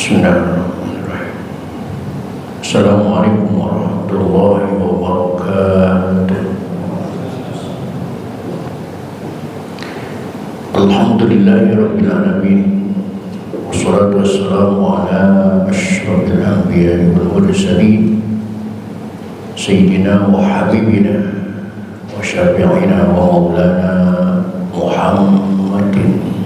Bismillahirrahmanirrahim. Assalamualaikum warahmatullahi wabarakatuh. Alhamdulillahirabbil alamin. Wassalatu wassalamu ala asyrafil anbiya'i wal mursalin sayyidina wa habibina wa syafi'ina wa maulana Muhammadin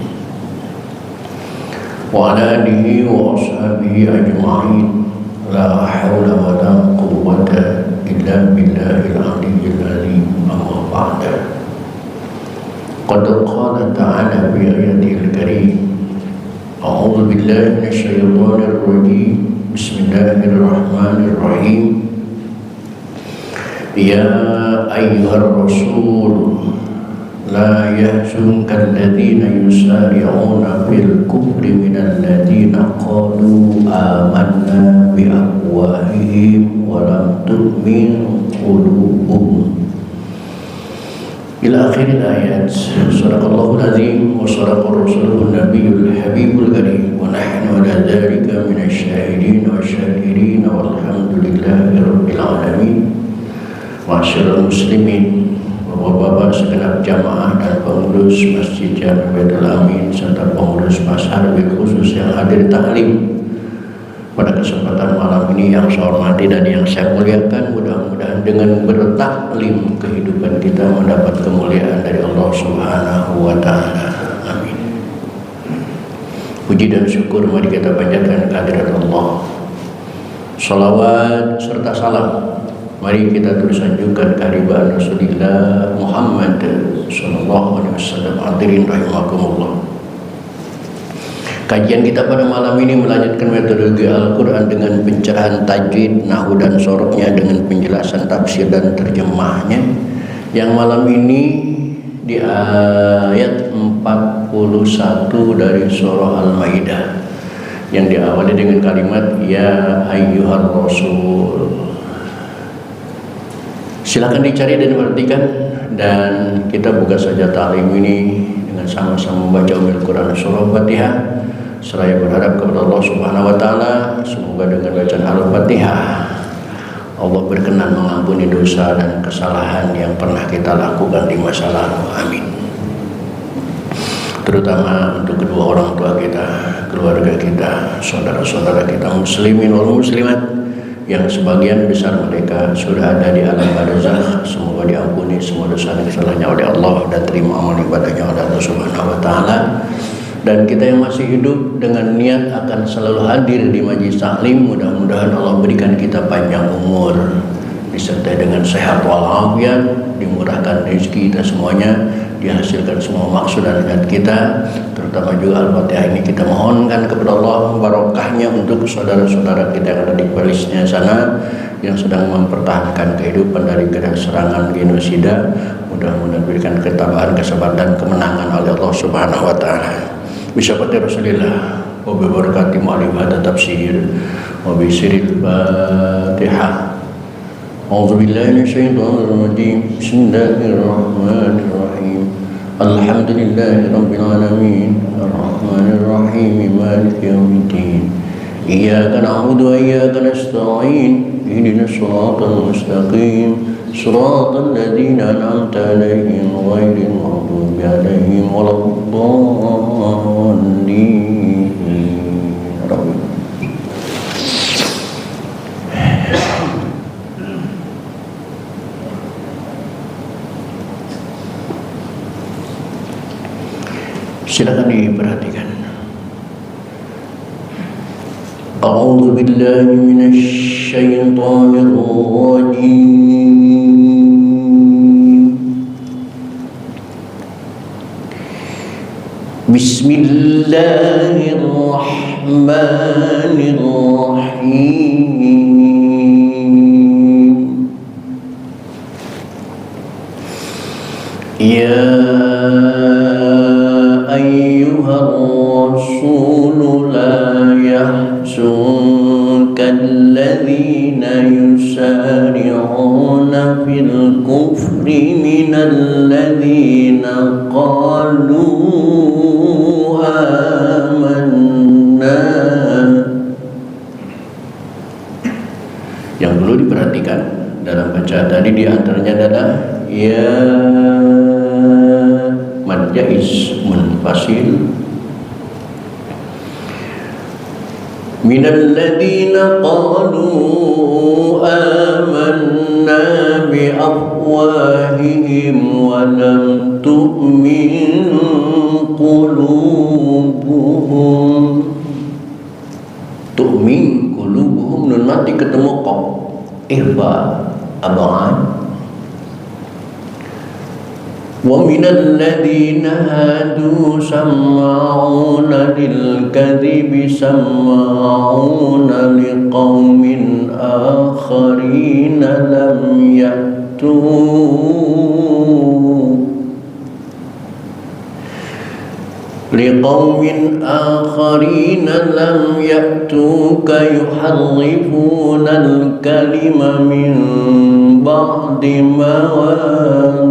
wa ala alihi wa ashabihi ajma'in. La hawla wa la quwwata illa billahil aliyyil azim. Amma ba'da. Qad qala ta'ala fi ayatil karim. A'udzu billahi minasy syaithanir rajim. Bismillahirrahmanirrahim. Ya ayyuhar rasul لا يحزنك الذين يسارعون في الكفر من الذين قالوا آمنا بأفواههم ولم تؤمن قلوبهم إلى آخر الآيات. صدق الله العظيم وصدق رسوله النبي الحبيب الكريم ونحن على ذلك من الشاهدين والشاكرين والحمد لله رب العالمين. Masyaallah muslimin, Bapak-bapak segenap jamaah dan pengurus Masjid Jami Baitul Amin serta pengurus pasar khusus yang hadir taklim pada kesempatan malam ini yang saya hormati dan yang saya muliakan, mudah-mudahan dengan bertaklim kehidupan kita mendapat kemuliaan dari Allah Subhanahu wa taala. Amin. Puji dan syukur mari kita panjatkan kehadirat Allah. Salawat serta salam mari kita terus anjurkan kehadiran Rasulullah Muhammad sallallahu alaihi wasallam. Hadirin rahimakumullah. Kajian kita pada malam ini melanjutkan metodologi Al-Qur'an dengan pencerahan tajwid, nahwu dan sorofnya dengan penjelasan tafsir dan terjemahnya. Yang malam ini di ayat 41 dari surah Al-Maidah yang diawali dengan kalimat ya ayyuhar rasul. Silakan dicari dan diperhatikan, dan kita buka saja ta'lim ini dengan sama-sama membaca Al-Quran surah Fatihah seraya berharap kepada Allah Subhanahu wa taala semoga dengan bacaan Al-Fatihah Allah berkenan mengampuni dosa dan kesalahan yang pernah kita lakukan di masa lalu. Amin. Terutama untuk kedua orang tua kita, keluarga kita, saudara-saudara kita muslimin wal muslimat yang sebagian besar mereka sudah ada di alam barzakh, semoga diampuni semua dosa dan kesalahannya oleh Allah dan terima amal ibadahnya oleh Allah Subhanahu wa taala. Dan kita yang masih hidup dengan niat akan selalu hadir di majlis taklim, mudah-mudahan Allah berikan kita panjang umur disertai dengan sehat walafiat, dimurahkan rezeki kita semuanya, dihasilkan semua maksud dan niat kita, terutama juga Al-Fatihah ini kita mohonkan kepada Allah barokahnya untuk saudara-saudara kita yang ada di Palestina sana yang sedang mempertahankan kehidupan dari serangan genosida. Mudah-mudahan berikan ketabahan, kesabaran dan kemenangan oleh Allah Subhanahu wa taala. Bisyafaati Rasulillah wa bi barakati ma'rifat tafsir wa bi sirril Fatihah. A'udzu billahi minasyaitonir rajim. Bismillahirrahmanirrahim. Alhamdulillahi rabbil alamin. Arrahmanir rahim. Maliki yaumiddin. Iyyaka na'budu wa iyyaka nasta'in. Ihdinas siratal mustaqim. Siratal ladzina an'amta 'alaihim ghairil maghdubi 'alaihim waladdallin. Silakan diperhatikan. A'udzu billahi minasy syaithanir rajim. Bismillahirrahmanirrahim. Ya ayyuhar rasul la yahzunka alladhina yusari'una fil kufri minal ladhina qalu amanna diperhatikan dalam bacaan tadi. Di antaranya adalah ya mad jaiz munfasil. Minal ladina qalu amanna bi afwahihim wa lam tu'min qulubuhum. Tu'min qulubuhum, nun mati ketemu qaf, ihfa ab'an. Wa minal ladina hadu sama'una lil kadhibi sama'una liqaumin akharina lam ya'tu liqaumin akharina lam ya'tuka yuharrifuna al-kalima min ba'di mawadi'i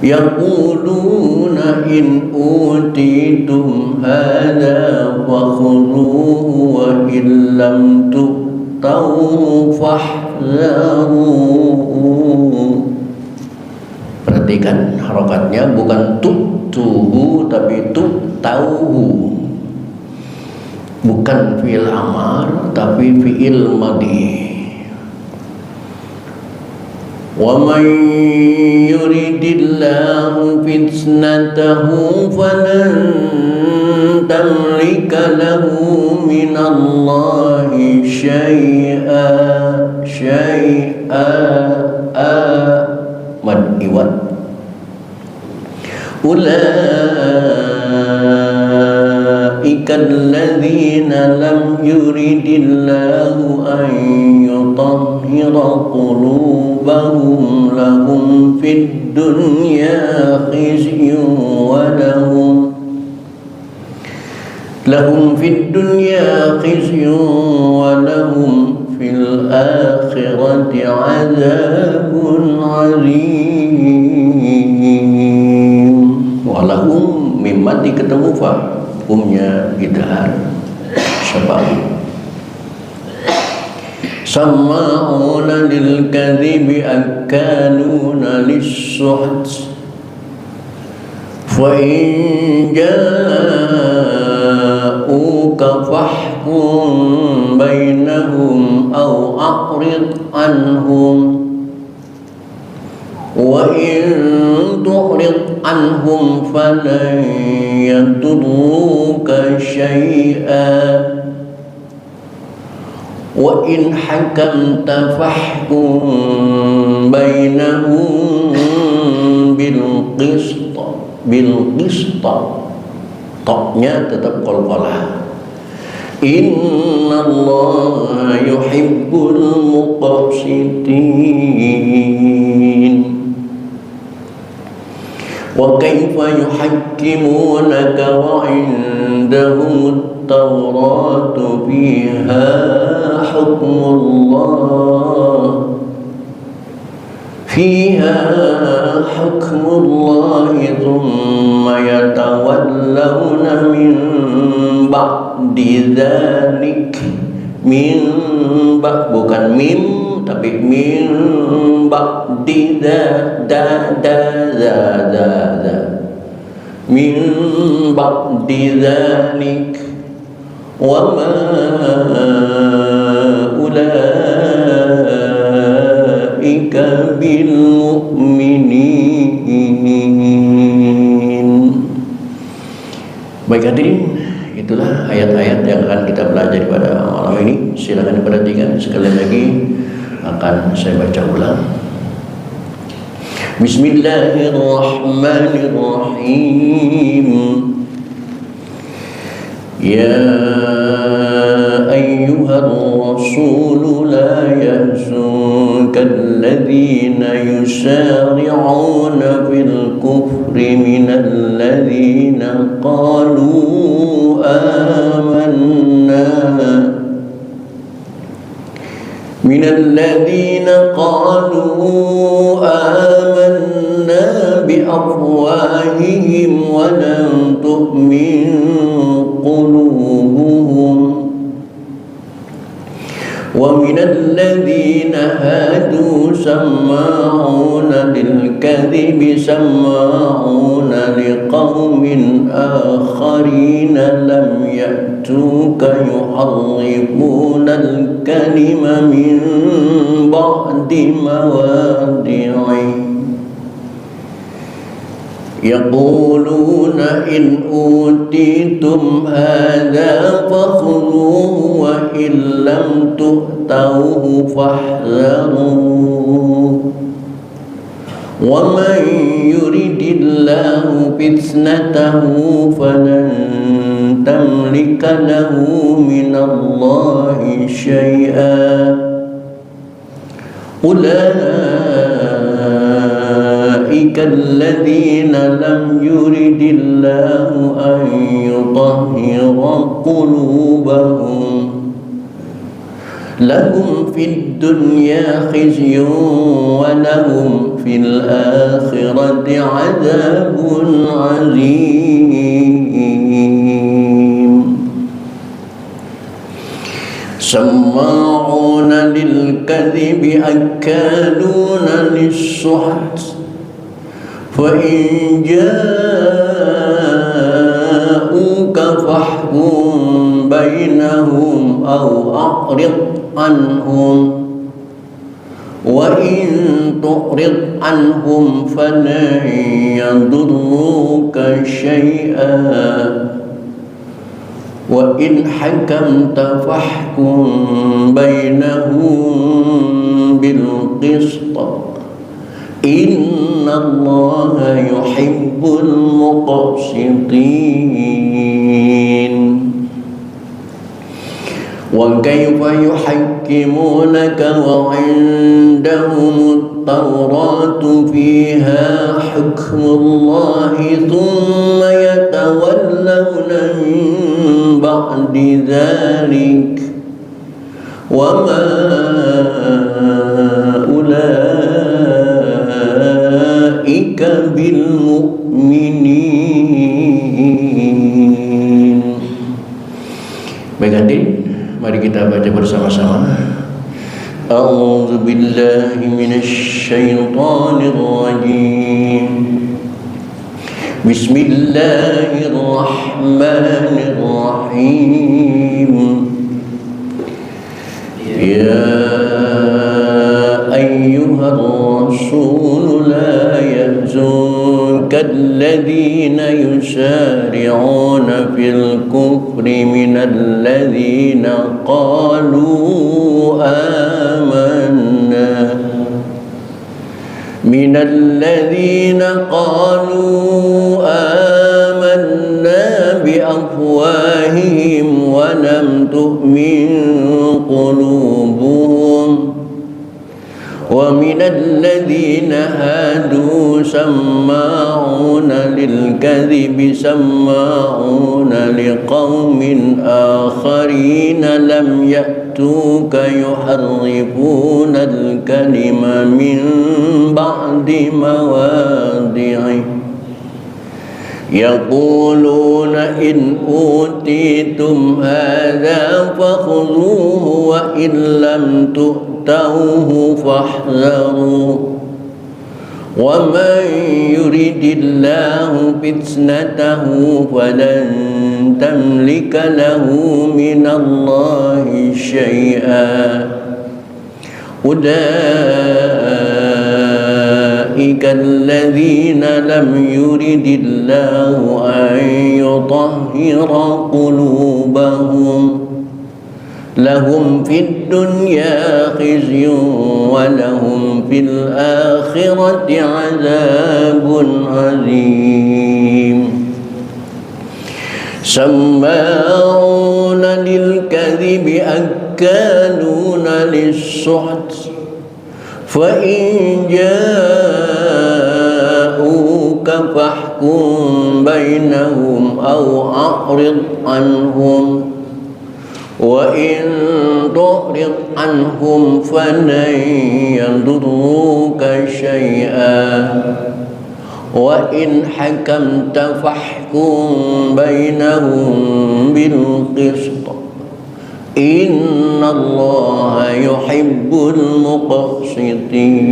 yaquluna in utitum hadha fakhudhuhu wa in lam tu'tau fahdharu. Perhatikan harokatnya, bukan tu'tuhu tapi tu'tauhu. Bukan fi'il amar tapi fi'il madhi. وَمَنْ يُرِدِ اللَّهُ فِتْنَتَهُ فَلَنْ تَمْلِكَ لَهُ مِنَ اللَّهِ شَيْئًا مَدْ إِوَدْ أُولَئِكَ الَّذِينَ لَمْ يُرِدِ اللَّهُ أَنْ يُطَهِّرَ قُلُوبَهُمْ لَهُمْ فِي الدُّنْيَا خِزْيٌ وَلَهُمْ فِي الْآخِرَةِ عَذَابٌ عَظِيمٌ. Walahum mimati ketemu fa, humnya idhar syabab. Sama'una lil kadhibi akaluna lis-suht fa in ja'uka fahkum bainahum aw a'rid anhum wa in tu'rid anhum falan yadurruka syai'an wa in hakamta fahkum bainahum bil qist. Toknya tetap qalqalah. Innallaha yuhibbul muqsitin. Wa kaifa yuhakkimunaka wa indahum التوراة فيها حكم الله ثم يتولون من بعد ذلك bukan mim tapi min ba'di min ba'di dhalik wa ma ulaika bil mu'minin. Baik hadirin, itulah ayat-ayat yang akan kita pelajari pada malam ini. Silakan diperhatikan. Sekali lagi akan saya baca ulang. Bismillahirrahmanirrahim. Ya ayyuhar rasul la yahzunka alladhina yusari'una fil kufri minal ladhina qalu amanna بأفواههم ولم تؤمن قلوبهم ومن الذين هادوا سماعون للكذب سماعون لقوم آخرين لم يأتوك يحرفون الكلم من بعد مواضعه يقولون إن أوتيتم هذا فخذوه وإن لم تؤتوه فاحذروا ومن يرد الله فتنته فلن تملك له من الله شيئا أولئك الذين لم يرد الله أن يطهر قلوبهم لهم في الدنيا خزي ولهم في الآخرة عذاب عظيم سماعون للكذب أكالون للسحت فإن جاءوك فاحكم بينهم أو أعرض عنهم وإن تعرض عنهم فلن يضروك شيئا وإن حكمت فاحكم بينهم بالقسط إن الله يحب المقسطين وكيف يحكمونك وعندهم التوراة فيها حكم الله ثم يتولون من بعد ذلك وما أولئك بالمؤمنين. Baik hadirin, mari kita baca bersama-sama. A'udzu billahi minasy syaithanir rajim. Bismillahirrahmanirrahim. Ya ayyuhar rasul la yahzunka alladhina yusari'una fil kufri minal ladhina qalu amanna minal ladhina qalu amanna bi afwahihim wa lam tu'min قلوبهم ومن الذين هادوا سماعون للكذب سماعون لقوم آخرين لم يأتوك يحرفون الكلم من بعد مواضعه يقولون إن أوتيتم هذا فخذوه وإن لم تؤتوه فاحذروا ومن يرد الله فتنته فلن تملك له من الله شيئا أولئك الذين لم يرد الله أن يطهر قلوبهم لهم في الدنيا خزي ولهم في الآخرة عذاب عظيم سماعون للكذب أكالون للسحت فإن جاءوك فاحكم بينهم أو أعرض عنهم وإن تعرض عنهم فلن يضروك شيئا وإن حكمت فاحكم بينهم بالقسط إن الله يحب المقسطين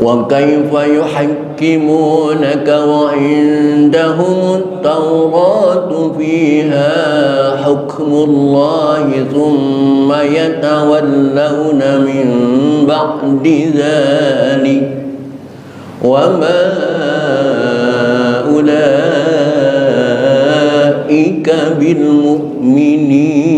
وكيف يحكمونك وعندهم التوراة فيها حكم الله ثم يتولون من بعد ذلك وما أولئك بالمؤمنين.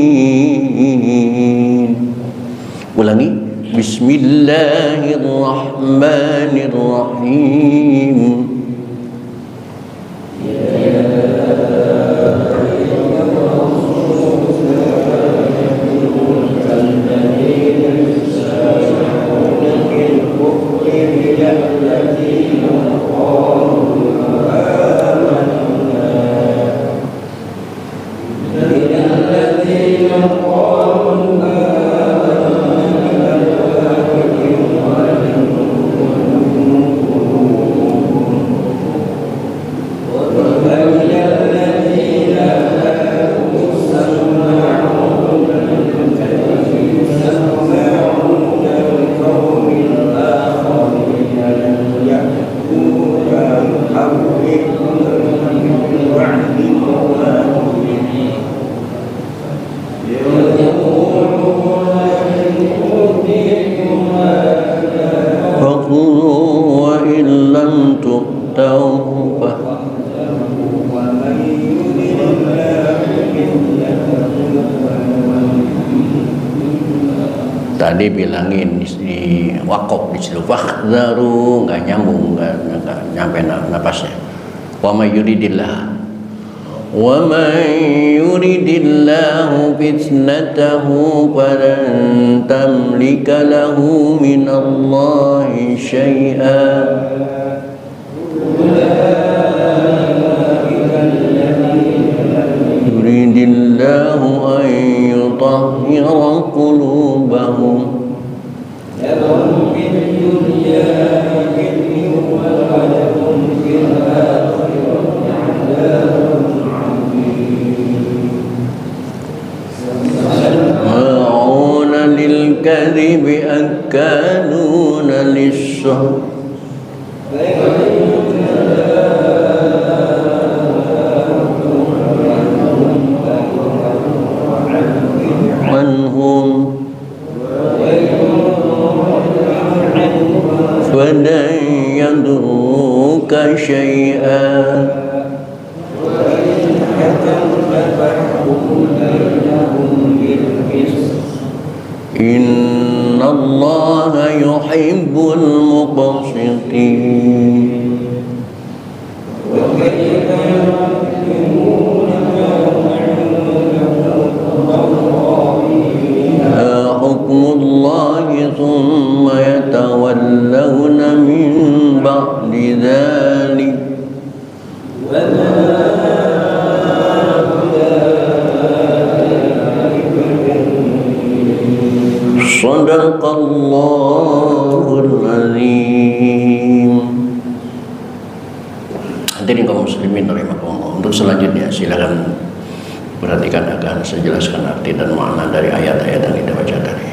Ulangi. Bismillahirrahmanirrahim. Tadi bilangin di wakaf di situ fakhzaru, nggak nyambung, nggak nyampe napasnya. Wa may yuridillahu fitnatahu falan tamlika lahu minallahi syai'an. Yuridillahu an yutahhira qulubahum ma'una lil kadhibi akaluna lis-suhd anhum falan yadurruka syai'an. Innallaha yuhibbul muqsitin. Hukmullahi thumma yatawallawna min ba'di dhalik Sadaqallahul azim. Hadirin kaum muslimin rahimakumullah. Untuk selanjutnya silakan perhatikan, akan saya jelaskan arti dan makna dari ayat-ayat yang kita baca tadi.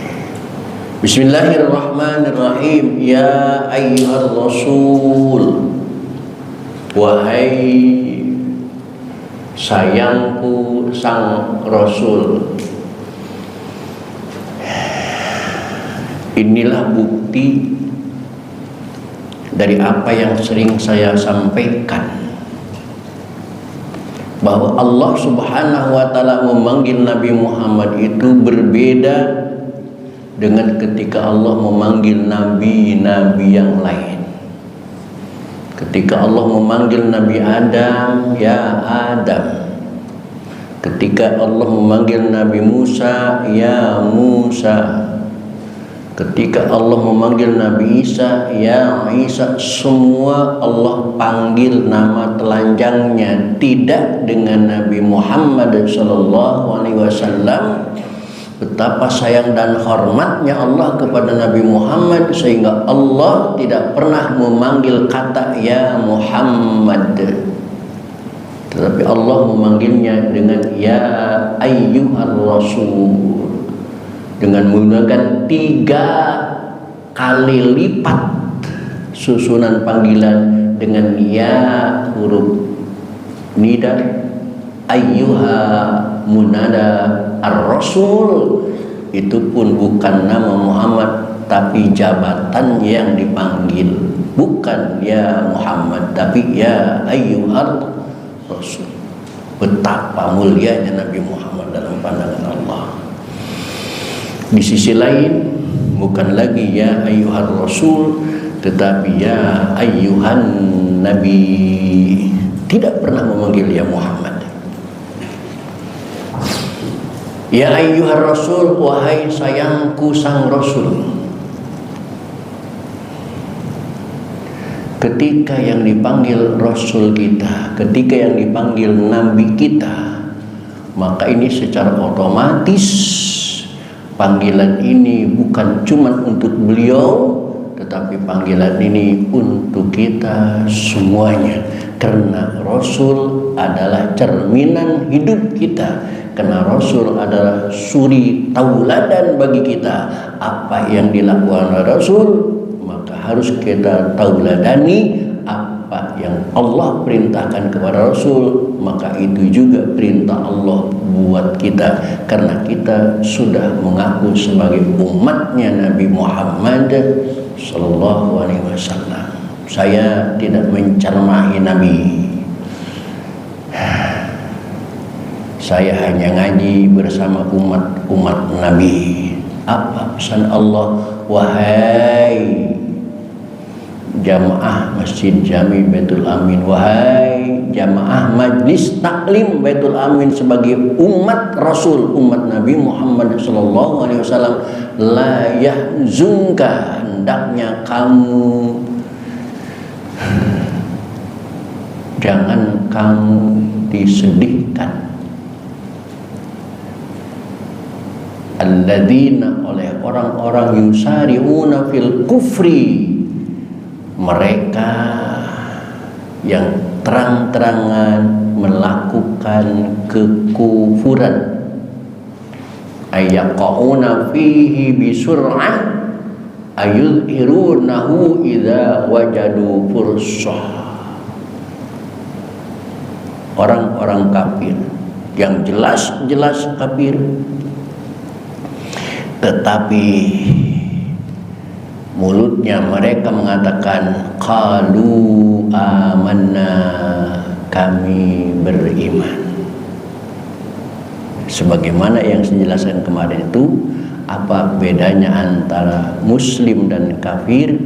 Bismillahirrahmanirrahim. Ya ayyuhar rasul, wahai sayangku sang rasul, inilah bukti dari apa yang sering saya sampaikan, bahwa Allah Subhanahu wa ta'ala memanggil Nabi Muhammad itu berbeda dengan ketika Allah memanggil nabi-nabi yang lain. Ketika Allah memanggil Nabi Adam, ya Adam. Ketika Allah memanggil Nabi Musa, ya Musa. Ketika Allah memanggil Nabi Isa, ya Isa. Semua Allah panggil nama telanjangnya, tidak dengan Nabi Muhammad SAW. Betapa sayang dan hormatnya Allah kepada Nabi Muhammad, sehingga Allah tidak pernah memanggil kata ya Muhammad, tetapi Allah memanggilnya dengan ya ayyuhar rasul. dengan menggunakan 3 kali lipat susunan panggilan dengan ya huruf nida, ayyuha munada ar-rasul, itu pun bukan nama Muhammad tapi jabatan yang dipanggil, bukan ya Muhammad tapi ya ayyuhar rasul. Betapa mulianya Nabi Muhammad dalam pandangan Allah. Di sisi lain bukan lagi ya ayyuhar rasul tetapi ya ayyuhan nabi, tidak pernah memanggil ya Muhammad. Ya ayyuhar rasul, wahai sayangku sang rasul. Ketika yang dipanggil rasul kita, ketika yang dipanggil nabi kita, maka ini secara otomatis panggilan ini bukan cuma untuk beliau, tetapi panggilan ini untuk kita semuanya. Karena Rasul adalah cerminan hidup kita, karena Rasul adalah suri tauladan bagi kita. Apa yang dilakukan oleh Rasul, maka harus kita tauladani. Apa yang Allah perintahkan kepada Rasul, maka itu juga perintah Allah buat kita, karena kita sudah mengaku sebagai umatnya Nabi Muhammad Sallallahu Alaihi Wasallam. Saya tidak mencermai Nabi, saya hanya ngaji bersama umat Nabi. Apa pesan Allah? Wahai jamaah Masjid Jami Baitul Amin, wahai jamaah Majlis Taklim Baitul Amin, sebagai umat Rasul, umat Nabi Muhammad Sallallahu Alaihi Wasallam, la yahzunka, hendaknya kamu jangan kamu disedihkan, alladzina, oleh orang-orang yusari'una fil kufri, mereka yang terang-terangan melakukan kekufuran, ayyaqauna fihi bisur'ah ayudhirunahu idza wajadu fursah. Orang-orang kafir yang jelas-jelas kafir, tetapi mulutnya mereka mengatakan qalu amanna, kami beriman. Sebagaimana yang saya jelaskan kemarin itu, apa bedanya antara muslim dan kafir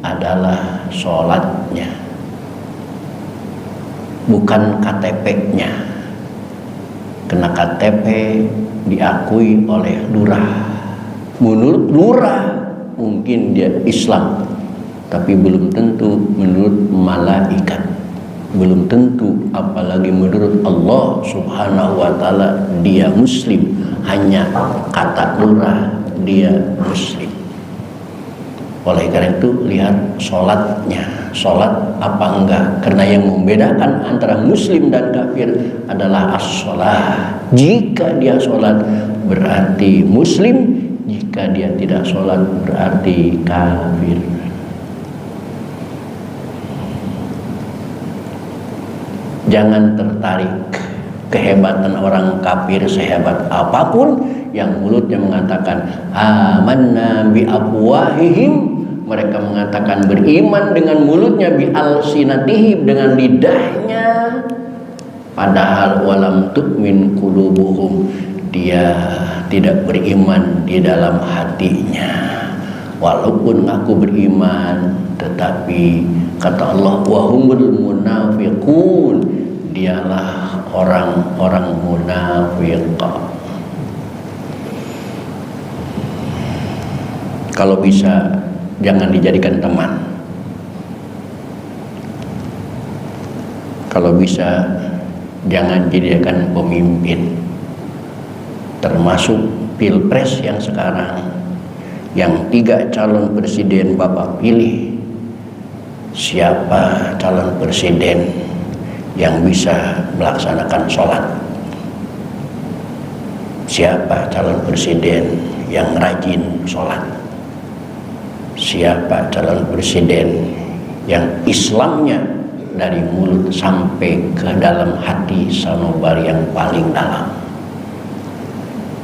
adalah sholatnya, bukan KTP-nya. Karena KTP diakui oleh lurah. Menurut lurah mungkin dia Islam, tapi belum tentu menurut malaikat, belum tentu apalagi menurut Allah Subhanahu wa Ta'ala dia muslim. Hanya kata lurah dia muslim. Oleh karena itu lihat sholatnya, sholat apa enggak. Karena yang membedakan antara muslim dan kafir adalah as-sholat. Jika dia sholat berarti muslim, jika dia tidak sholat berarti kafir. Jangan tertarik kehebatan orang kafir sehebat apapun, yang mulutnya mengatakan amanna bi afwahihim, mereka mengatakan beriman dengan mulutnya, bi alsinatihim, dengan lidahnya, padahal walam tu'min qulubuhum, dia tidak beriman di dalam hatinya. Walaupun aku beriman, tetapi kata Allah wahumul munafiqun, dialah orang-orang munafik. Kalau bisa jangan dijadikan teman, kalau bisa jangan jadikan pemimpin. Termasuk pilpres yang sekarang, yang 3 calon presiden Bapak pilih, siapa calon presiden yang bisa melaksanakan sholat? Siapa calon presiden yang rajin sholat. Siapa calon presiden yang Islamnya dari mulut sampai ke dalam hati sanobar yang paling dalam.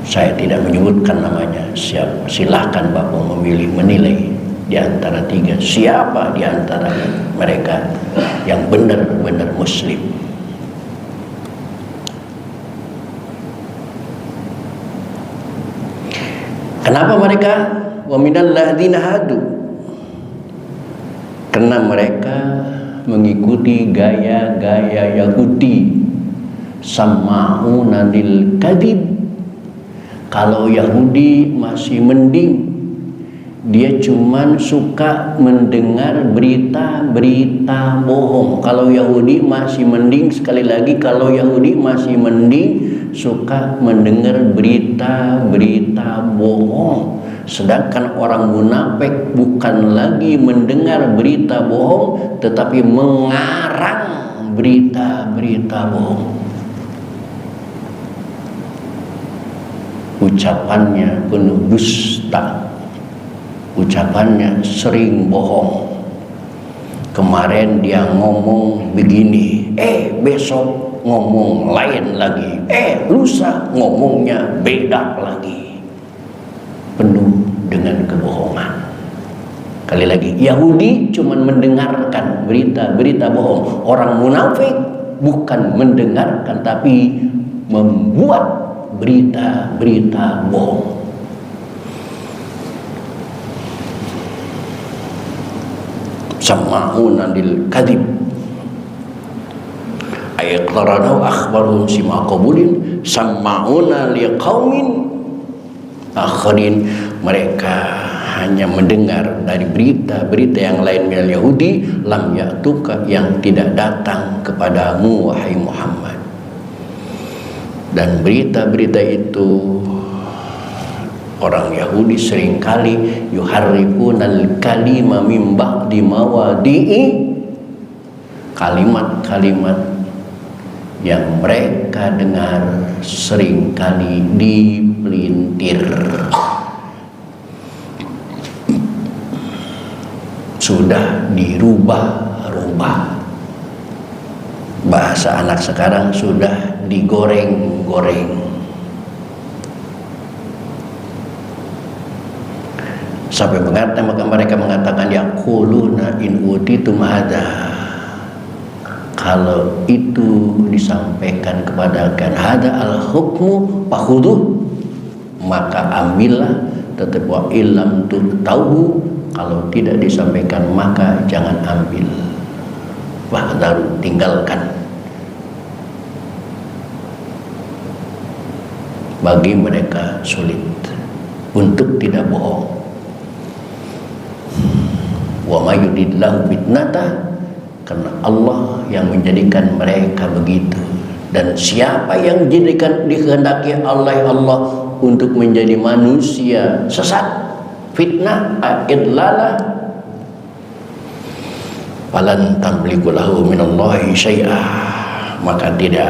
Saya tidak menyebutkan namanya siapa, silahkan Bapak memilih menilai di antara tiga, siapa di antara mereka yang benar-benar muslim. Kenapa mereka wa minal ladzina hadu? Karena mereka mengikuti gaya-gaya Yahudi, sama'una lil kadhib. Kalau Yahudi masih mending, dia cuman suka mendengar berita-berita bohong. Kalau Yahudi masih mending, sekali lagi, kalau Yahudi masih mending suka mendengar berita-berita bohong. Sedangkan orang munafik bukan lagi mendengar berita bohong, tetapi mengarang berita-berita bohong. Ucapannya penuh dusta, ucapannya sering bohong. Kemarin dia ngomong begini, besok ngomong lain lagi, lusa ngomongnya beda lagi. Penuh dengan kebohongan. Kali lagi, Yahudi cuma mendengarkan berita-berita bohong. Orang munafik bukan mendengarkan, tapi membuat berita-berita bohong. Sama'una lil kadhib. Ayat qaranahu akhbaruhum sima qabulin sama'una liqaumin akharin. Mereka hanya mendengar dari berita-berita yang lain minal Yahudi lam ya'tuka, yang tidak datang kepadamu wahai Muhammad. Dan berita-berita itu orang Yahudi seringkali yuharrifunal kalima min ba'di mawadi'i, kalimat-kalimat yang mereka dengar seringkali dipelintir, sudah dirubah-rubah. Bahasa anak sekarang sudah digoreng-goreng. Sampai mereka mengatakan yaquluna in utitum hadza. Kalau itu disampaikan kepada kan hada al hukmu fakhudhu, maka ambillah. Tetap wa illam tahu, kalau tidak disampaikan maka jangan ambil. Wahdharu, tinggalkan. Bagi mereka sulit untuk tidak bohong. Wa may yuridillahu fitnatah, karena Allah yang menjadikan mereka begitu. Dan siapa yang dikehendaki oleh Allah untuk menjadi manusia sesat, fitnah, idlalah, falan tamliku lahu minallahi syai'ah, maka dia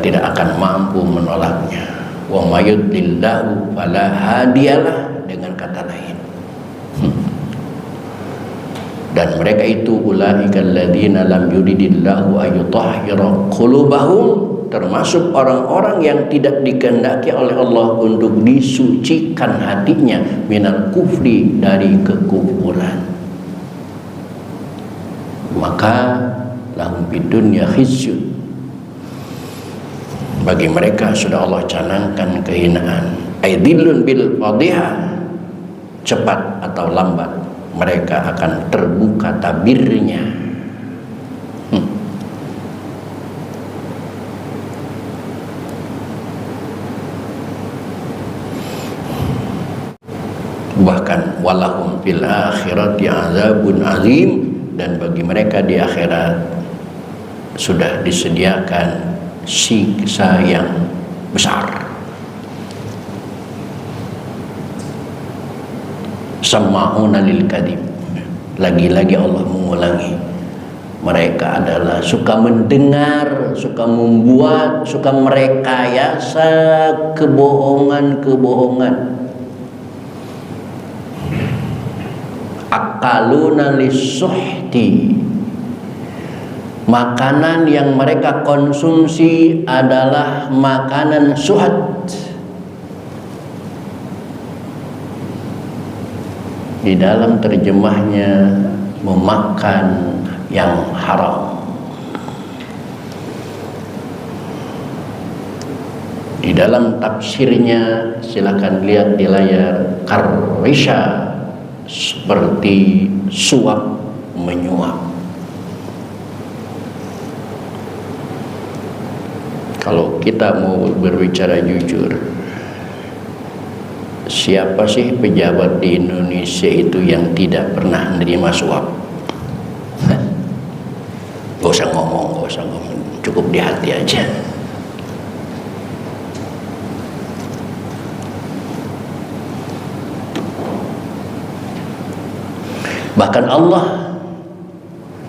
tidak akan mampu menolaknya. Wa may yudlillahu fala hadiyalah, dengan kata lain. Dan mereka itu ulaikal ladzina lam yuridillahu ayyutahhira qulubahum, termasuk orang-orang yang tidak dikehendaki oleh Allah untuk disucikan hatinya minal kufri, dari kekufuran. Maka lahum fid dunya khizyun, bagi mereka sudah Allah canangkan kehinaan. Aidillun bil fadihah, cepat atau lambat mereka akan terbuka tabirnya. Bahkan walahum fil akhirati azabun azim, dan bagi mereka di akhirat sudah disediakan siksa yang besar. Sama'una lil kadhib, lagi-lagi Allah mengulangi, mereka adalah suka mendengar, suka membuat, suka merekayasa kebohongan-kebohongan. ya'kaluna lisuhti, makanan yang mereka konsumsi adalah makanan suhat. Di dalam terjemahnya memakan yang haram. Di dalam tafsirnya silakan lihat di layar, karisha seperti suap menyuap. Kalau kita mau berbicara jujur, siapa sih pejabat di Indonesia itu yang tidak pernah menerima suap? Gak usah ngomong, cukup di hati aja. Bahkan Allah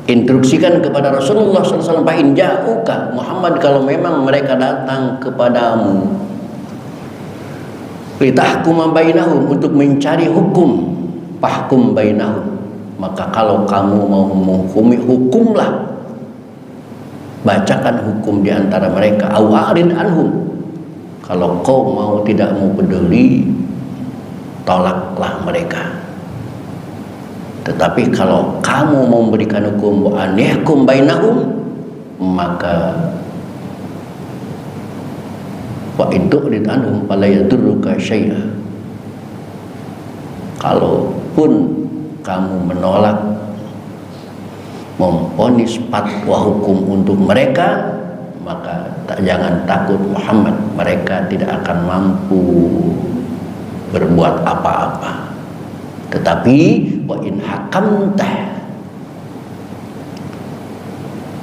instruksikan kepada Rasulullah SAW, "Fa'in ja'uka Muhammad, kalau memang mereka datang kepadamu litahkuma bainahum, untuk mencari hukum, fahkum bainahum, maka kalau kamu mau menghukumi, hukumlah, bacakan hukum di antara mereka. Awarid anhum, kalau kau tidak mau peduli, tolaklah mereka. Tetapi kalau kamu mau memberikan hukum anihkum bainahum, maka wa iddu'rid anhum fala yadurruka syai'a." Kalaupun kamu menolak memvonis fatwa hukum untuk mereka, maka jangan takut Muhammad, mereka tidak akan mampu berbuat apa-apa. Tetapi wa in hakamta,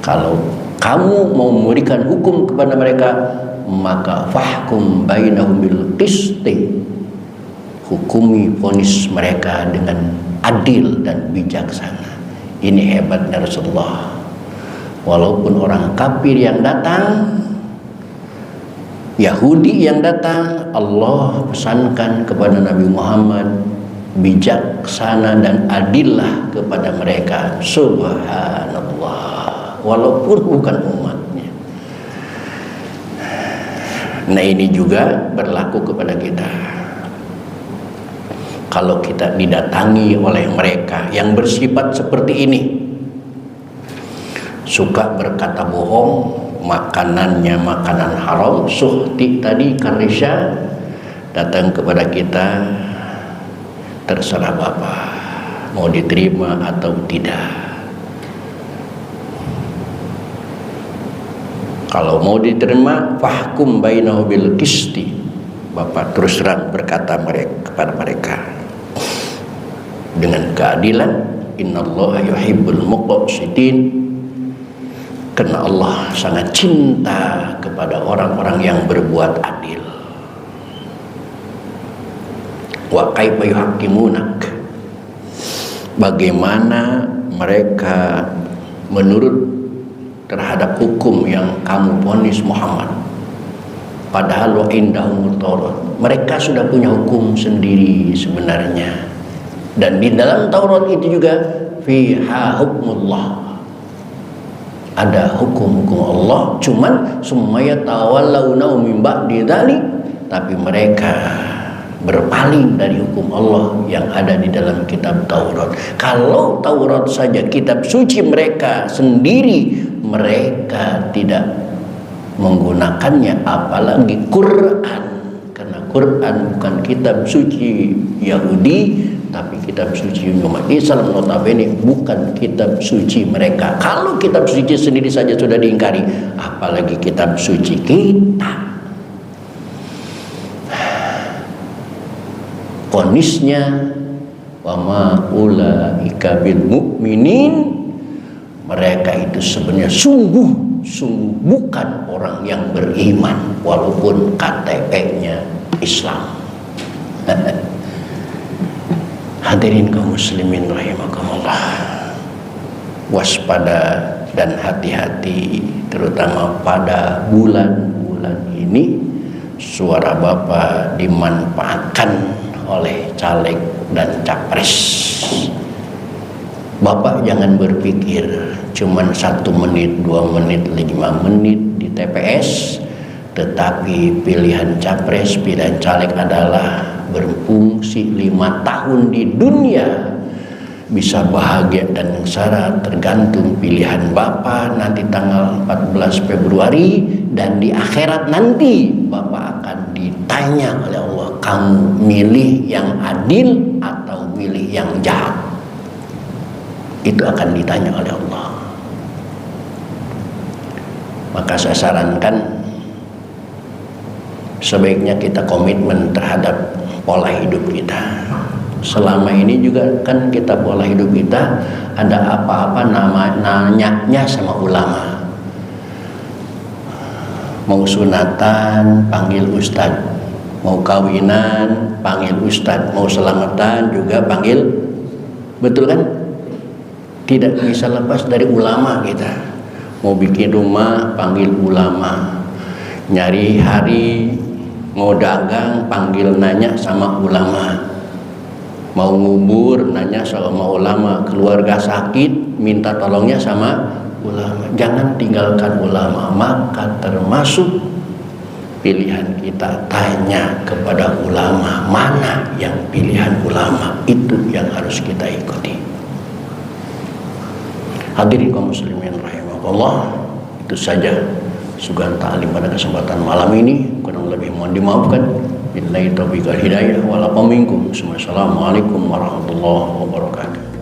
kalau kamu mau memberikan hukum kepada mereka, maka fahkum bainahum bil qisti, hukumi vonis mereka dengan adil dan bijaksana. Ini hebatnya Rasulullah. Walaupun orang kafir yang datang, Yahudi yang datang, Allah pesankan kepada Nabi Muhammad, bijaksana dan adillah kepada mereka. Subhanallah, walaupun bukan umatnya. Nah, ini juga berlaku kepada kita. Kalau kita didatangi oleh mereka yang bersifat seperti ini, suka berkata bohong, makanannya makanan haram, suhti tadi, karisha, datang kepada kita, terserah Bapak mau diterima atau tidak. Kalau mau diterima, fahkum bainahu bil qisti, Bapak terus terang berkata kepada mereka dengan keadilan. Innallaha yuhibbul muqsitin, karena Allah sangat cinta kepada orang-orang yang berbuat adil. Wa kaifa yuhaqqimunak, bagaimana mereka menurut terhadap hukum yang kamu vonis Muhammad, padahal wa indahumut Taurat, mereka sudah punya hukum sendiri sebenarnya. Dan di dalam Taurat itu juga fiha hukmullah, ada hukum-hukum Allah, cuman summa yatawallawna min ba'di dzalik, tapi mereka berpaling dari hukum Allah yang ada di dalam kitab Taurat. Kalau Taurat saja kitab suci mereka sendiri, mereka tidak menggunakannya, apalagi Quran. Karena Quran bukan kitab suci Yahudi, tapi kitab suci umat Islam, notabene bukan kitab suci mereka. Kalau kitab suci sendiri saja sudah diingkari, apalagi kitab suci kita. Vonisnya wama ulaika bil mukminin, mereka itu sebenarnya sungguh bukan orang yang beriman walaupun KTP-nya Islam. Hadirin kaum muslimin rahimakumullah, waspada dan hati-hati, terutama pada bulan-bulan ini suara Bapak dimanfaatkan oleh caleg dan capres. Bapak jangan berpikir cuman 1 menit, 2 menit, 5 menit di TPS, tetapi pilihan capres, pilihan caleg adalah berfungsi 5 tahun di dunia. Bisa bahagia dan sengsara tergantung pilihan Bapak nanti tanggal 14 Februari, dan di akhirat nanti Bapak akan ditanya oleh Allah, kamu milih yang adil atau milih yang jahat? Itu akan ditanya oleh Allah. Maka saya sarankan sebaiknya kita komitmen terhadap pola hidup kita. Selama ini juga kan kita pola hidup kita ada apa-apa nanyanya sama ulama. Mau sunatan panggil ustadz, mau kawinan panggil ustadz, mau selamatan juga panggil, betul kan? Tidak bisa lepas dari ulama kita. Mau bikin rumah panggil ulama, nyari hari mau dagang panggil nanya sama ulama, mau ngubur nanya sama ulama, keluarga sakit minta tolongnya sama ulama. Jangan tinggalkan ulama. Maka termasuk pilihan kita tanya kepada ulama, mana yang pilihan ulama itu yang harus kita ikuti. Hadirin kaum muslimin rahimakumullah, itu saja sugan ta'lim pada kesempatan malam ini. Kurang lebih mohon dimaafkan. Billahi taufiq wal hidayah wal minkum. Assalamualaikum warahmatullahi wabarakatuh.